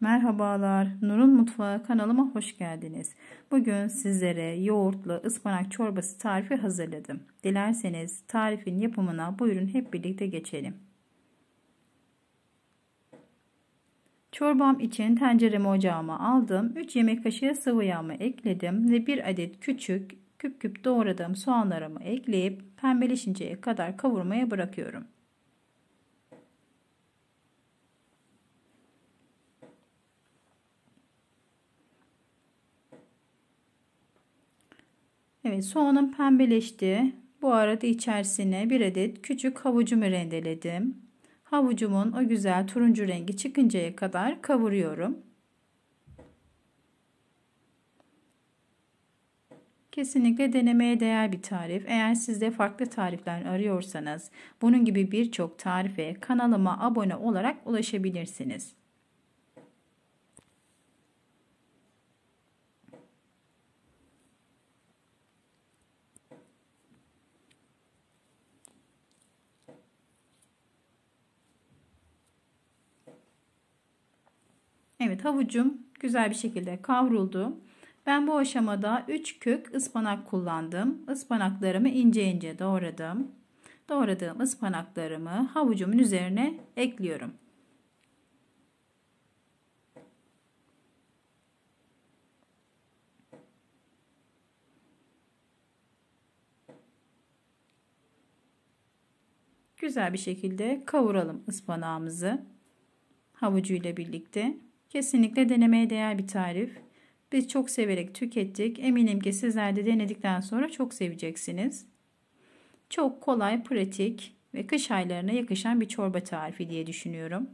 Merhabalar, Nur'un Mutfağı kanalıma hoş geldiniz. Bugün sizlere yoğurtlu ıspanak çorbası tarifi hazırladım. Dilerseniz tarifin yapımına buyurun hep birlikte geçelim. Çorbam için tenceremi ocağıma aldım. 3 yemek kaşığı sıvı yağımı ekledim ve 1 adet küçük küp küp doğradığım soğanlarımı ekleyip pembeleşinceye kadar kavurmaya bırakıyorum. Evet, soğanım pembeleşti. Bu arada içerisine bir adet küçük havucumu rendeledim. Havucumun o güzel turuncu rengi çıkıncaya kadar kavuruyorum. Kesinlikle denemeye değer bir tarif. Eğer siz de farklı tarifler arıyorsanız bunun gibi birçok tarife kanalıma abone olarak ulaşabilirsiniz. Evet, havucum güzel bir şekilde kavruldu. Ben bu aşamada 3 kök ıspanak kullandım. Ispanaklarımı ince ince doğradım. Doğradığım ıspanaklarımı havucumun üzerine ekliyorum. Güzel bir şekilde kavuralım ıspanağımızı havucuyla birlikte. Kesinlikle denemeye değer bir tarif. Biz çok severek tükettik. Eminim ki sizler de denedikten sonra çok seveceksiniz. Çok kolay, pratik ve kış aylarına yakışan bir çorba tarifi diye düşünüyorum.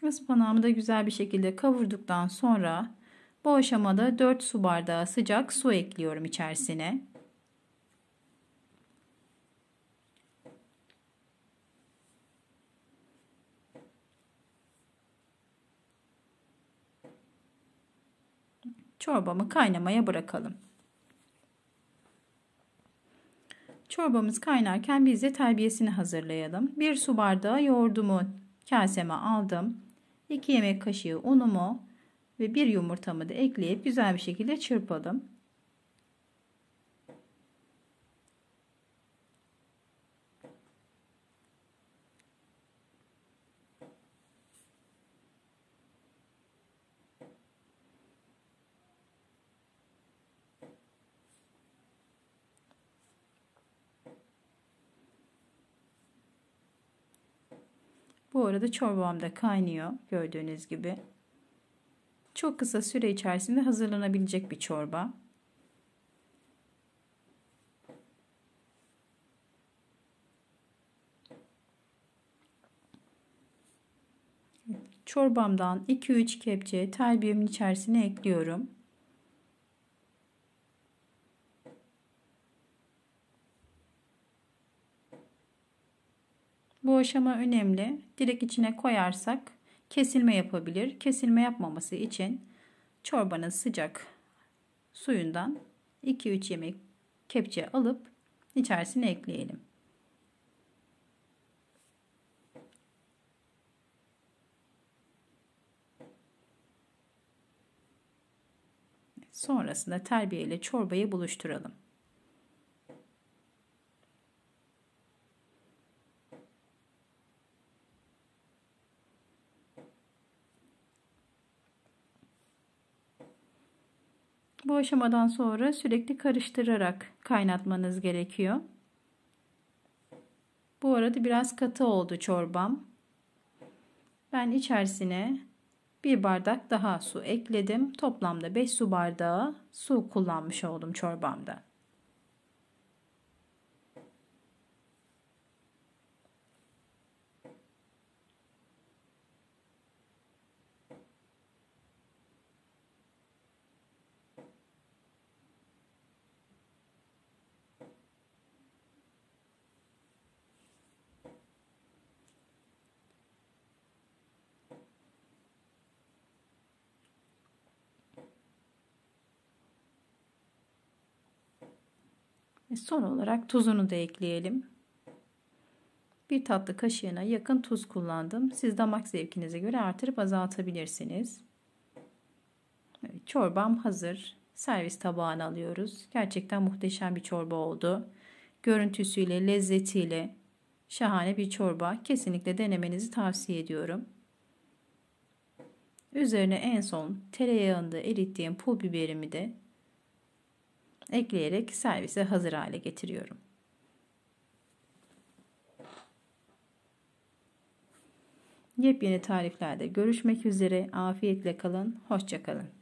Ispanağımı da güzel bir şekilde kavurduktan sonra bu aşamada 4 su bardağı sıcak su ekliyorum içerisine. Çorbamı kaynamaya bırakalım. Çorbamız kaynarken biz de terbiyesini hazırlayalım. 1 su bardağı yoğurdumu kaseme aldım. 2 yemek kaşığı unumu ve 1 yumurtamı da ekleyip güzel bir şekilde çırpalım. Bu arada çorbam da kaynıyor gördüğünüz gibi. Çok kısa süre içerisinde hazırlanabilecek bir çorba. Çorbamdan 2-3 kepçe terbiyemin içerisine ekliyorum. Bu aşama önemli. Direkt içine koyarsak kesilme yapabilir. Kesilme yapmaması için çorbanın sıcak suyundan 2-3 yemek kepçe alıp içerisine ekleyelim. Sonrasında terbiye ile çorbayı buluşturalım. Bu aşamadan sonra sürekli karıştırarak kaynatmanız gerekiyor. Bu arada biraz katı oldu çorbam. Ben içerisine 1 bardak daha su ekledim. Toplamda 5 su bardağı su kullanmış oldum çorbamda. Son olarak tuzunu da ekleyelim. Bir tatlı kaşığına yakın tuz kullandım. Siz damak zevkinize göre artırıp azaltabilirsiniz. Evet, çorbam hazır. Servis tabağına alıyoruz. Gerçekten muhteşem bir çorba oldu. Görüntüsüyle, lezzetiyle şahane bir çorba. Kesinlikle denemenizi tavsiye ediyorum. Üzerine en son tereyağında erittiğim pul biberimi de ekleyerek servise hazır hale getiriyorum. Yepyeni tariflerde görüşmek üzere. Afiyetle kalın. Hoşça kalın.